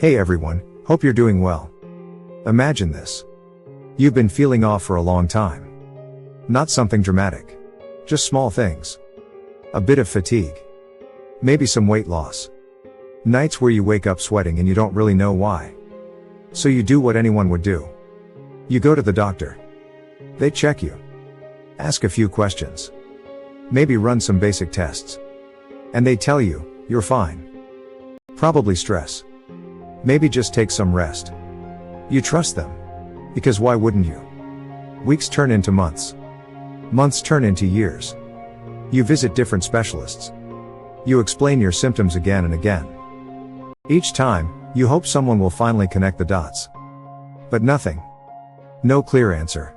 Hey everyone, hope you're doing well. Imagine this. You've been feeling off for a long time. Not something dramatic. Just small things. A bit of fatigue. Maybe some weight loss. Nights where you wake up sweating and you don't really know why. So you do what anyone would do. You go to the doctor. They check you. Ask a few questions. Maybe run some basic tests. And they tell you, you're fine. Probably stress. Maybe just take some rest. You trust them. Because why wouldn't you? Weeks turn into months. Months turn into years. You visit different specialists. You explain your symptoms again and again. Each time, you hope someone will finally connect the dots. But nothing. No clear answer.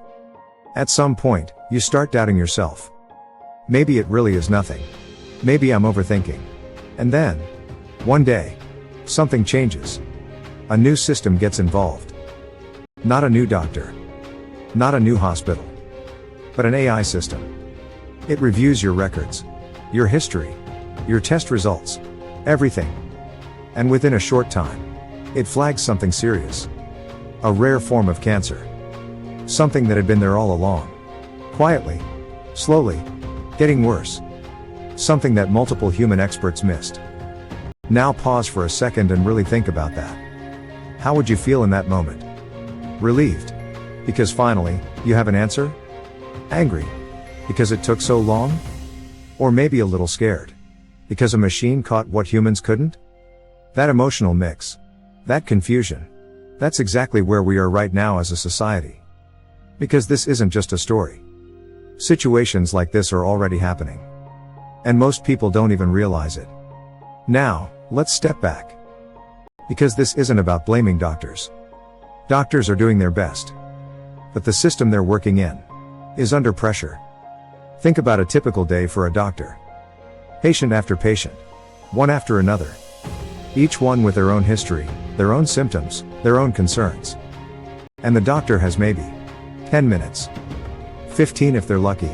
At some point, you start doubting yourself. Maybe it really is nothing. Maybe I'm overthinking. And then, one day, something changes. A new system gets involved. Not a new doctor. Not a new hospital. But an AI system. It reviews your records. Your history. Your test results. Everything. And within a short time, it flags something serious. A rare form of cancer. Something that had been there all along. Quietly. Slowly. Getting worse. Something that multiple human experts missed. Now pause for a second and really think about that. How would you feel in that moment? Relieved. Because finally, you have an answer? Angry. Because it took so long? Or maybe a little scared. Because a machine caught what humans couldn't? That emotional mix. That confusion. That's exactly where we are right now as a society. Because this isn't just a story. Situations like this are already happening. And most people don't even realize it. Now, let's step back. Because this isn't about blaming doctors. Doctors are doing their best. But the system they're working in is under pressure. Think about a typical day for a doctor. Patient after patient. One after another. Each one with their own history, their own symptoms, their own concerns. And the doctor has maybe 10 minutes. 15 if they're lucky.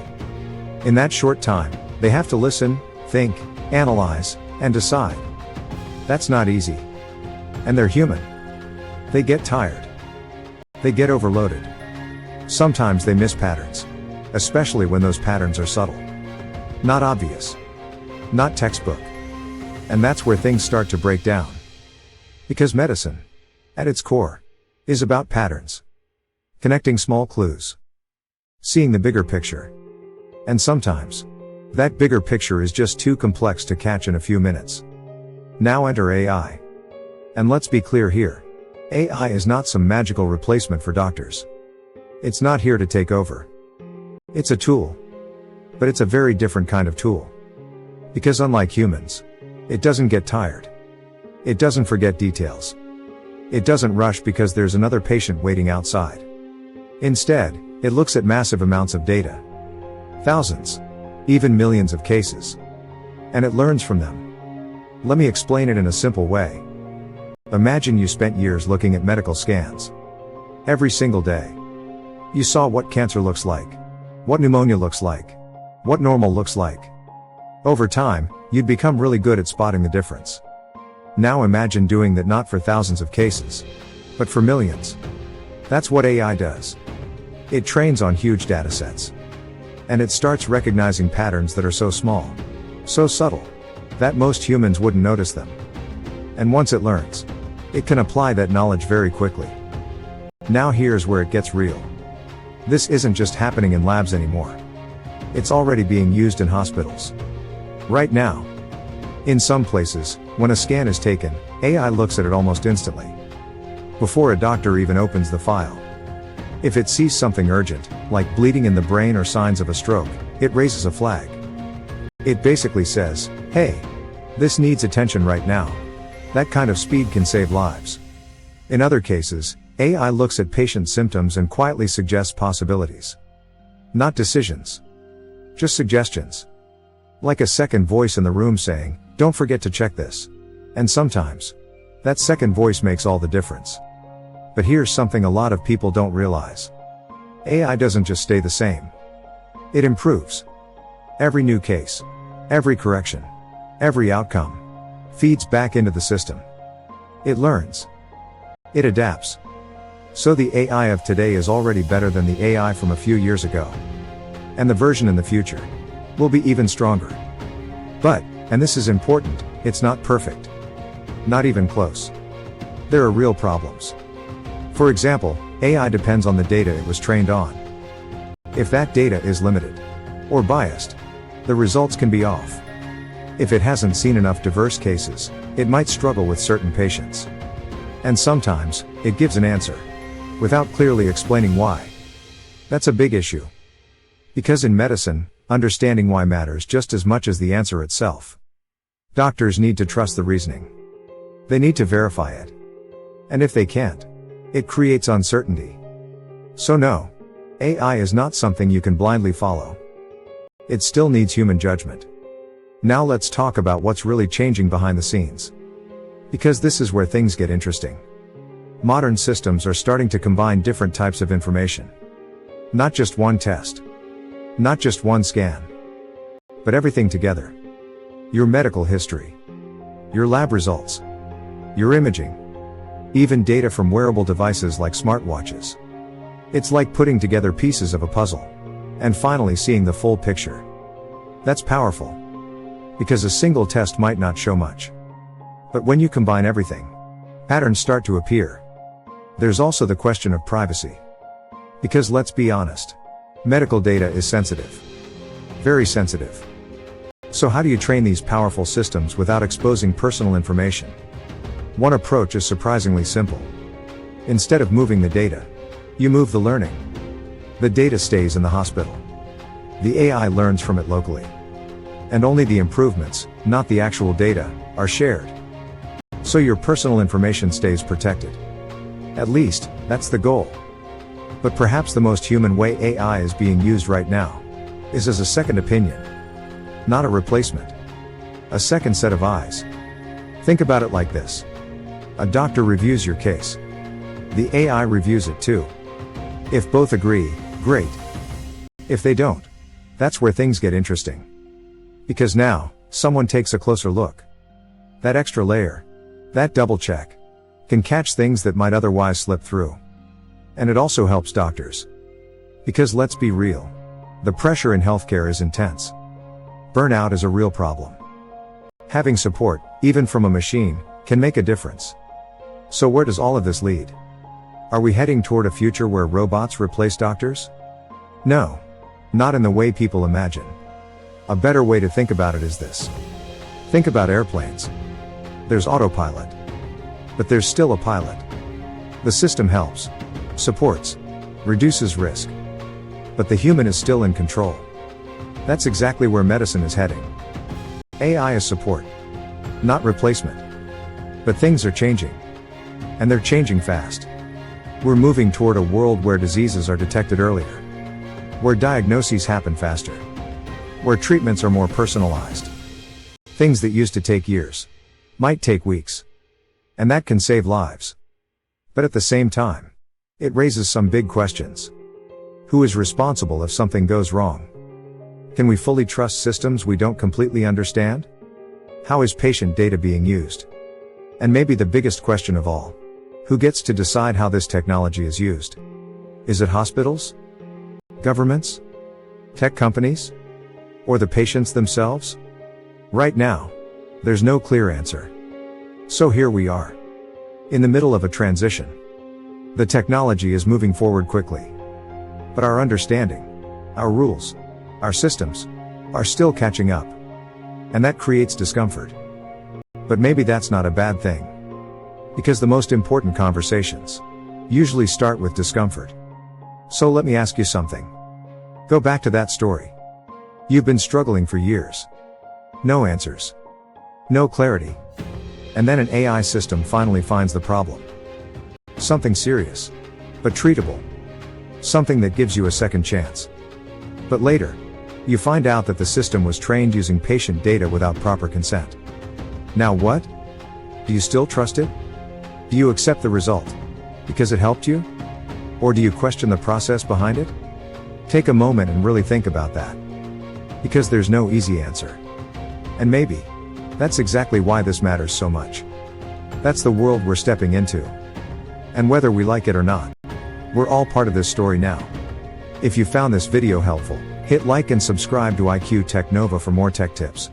In that short time, they have to listen, think, analyze, and decide. That's not easy. And they're human. They get tired. They get overloaded. Sometimes they miss patterns. Especially when those patterns are subtle. Not obvious. Not textbook. And that's where things start to break down. Because medicine, at its core, is about patterns. Connecting small clues. Seeing the bigger picture. And sometimes, that bigger picture is just too complex to catch in a few minutes. Now enter AI. And let's be clear here. AI is not some magical replacement for doctors. It's not here to take over. It's a tool. But it's a very different kind of tool. Because unlike humans, it doesn't get tired. It doesn't forget details. It doesn't rush because there's another patient waiting outside. Instead, it looks at massive amounts of data. Thousands. Even millions of cases. And it learns from them. Let me explain it in a simple way. Imagine you spent years looking at medical scans. Every single day. You saw what cancer looks like. What pneumonia looks like. What normal looks like. Over time, you'd become really good at spotting the difference. Now imagine doing that not for thousands of cases, but for millions. That's what AI does. It trains on huge datasets. And it starts recognizing patterns that are so small, so subtle, that most humans wouldn't notice them. And once it learns, it can apply that knowledge very quickly. Now here's where it gets real. This isn't just happening in labs anymore. It's already being used in hospitals. Right now. In some places, when a scan is taken, AI looks at it almost instantly. Before a doctor even opens the file. If it sees something urgent, like bleeding in the brain or signs of a stroke, it raises a flag. It basically says, hey, this needs attention right now. That kind of speed can save lives. In other cases, AI looks at patient symptoms and quietly suggests possibilities. Not decisions. Just suggestions. Like a second voice in the room saying, don't forget to check this. And sometimes, that second voice makes all the difference. But here's something a lot of people don't realize. AI doesn't just stay the same. It improves. Every new case. Every correction. Every outcome. Feeds back into the system. It learns. It adapts. So the AI of today is already better than the AI from a few years ago. And the version in the future will be even stronger. But, and this is important, it's not perfect. Not even close. There are real problems. For example, AI depends on the data it was trained on. If that data is limited or biased, the results can be off. If it hasn't seen enough diverse cases, it might struggle with certain patients. And sometimes, it gives an answer without clearly explaining why. That's a big issue. Because in medicine, understanding why matters just as much as the answer itself. Doctors need to trust the reasoning. They need to verify it. And if they can't, it creates uncertainty. So no, AI is not something you can blindly follow. It still needs human judgment. Now let's talk about what's really changing behind the scenes. Because this is where things get interesting. Modern systems are starting to combine different types of information. Not just one test. Not just one scan. But everything together. Your medical history. Your lab results. Your imaging. Even data from wearable devices like smartwatches. It's like putting together pieces of a puzzle. And finally seeing the full picture. That's powerful. Because a single test might not show much. But when you combine everything, patterns start to appear. There's also the question of privacy. Because let's be honest, medical data is sensitive. Very sensitive. So how do you train these powerful systems without exposing personal information? One approach is surprisingly simple. Instead of moving the data, you move the learning. The data stays in the hospital. The AI learns from it locally. And only the improvements, not the actual data, are shared. So your personal information stays protected. At least, that's the goal. But perhaps the most human way AI is being used right now is as a second opinion. Not a replacement. A second set of eyes. Think about it like this. A doctor reviews your case. The AI reviews it too. If both agree, great. If they don't, that's where things get interesting. Because now, someone takes a closer look. That extra layer, that double check, can catch things that might otherwise slip through. And it also helps doctors. Because let's be real, the pressure in healthcare is intense. Burnout is a real problem. Having support, even from a machine, can make a difference. So where does all of this lead? Are we heading toward a future where robots replace doctors? No. Not in the way people imagine. A better way to think about it is this. Think about airplanes. There's autopilot. But there's still a pilot. The system helps, supports, reduces risk. But the human is still in control. That's exactly where medicine is heading. AI is support, not replacement. But things are changing. And they're changing fast. We're moving toward a world where diseases are detected earlier. Where diagnoses happen faster. Where treatments are more personalized. Things that used to take years might take weeks. And that can save lives. But at the same time, it raises some big questions. Who is responsible if something goes wrong? Can we fully trust systems we don't completely understand? How is patient data being used? And maybe the biggest question of all, who gets to decide how this technology is used? Is it hospitals? Governments? Tech companies? Or the patients themselves? Right now, there's no clear answer. So here we are. In the middle of a transition. The technology is moving forward quickly. But our understanding, our rules, our systems, are still catching up. And that creates discomfort. But maybe that's not a bad thing. Because the most important conversations usually start with discomfort. So let me ask you something. Go back to that story. You've been struggling for years. No answers. No clarity. And then an AI system finally finds the problem. Something serious. But treatable. Something that gives you a second chance. But later, you find out that the system was trained using patient data without proper consent. Now what? Do you still trust it? Do you accept the result? Because it helped you? Or do you question the process behind it? Take a moment and really think about that. Because there's no easy answer. And maybe, that's exactly why this matters so much. That's the world we're stepping into. And whether we like it or not, we're all part of this story now. If you found this video helpful, hit like and subscribe to IQ Tech Nova for more tech tips.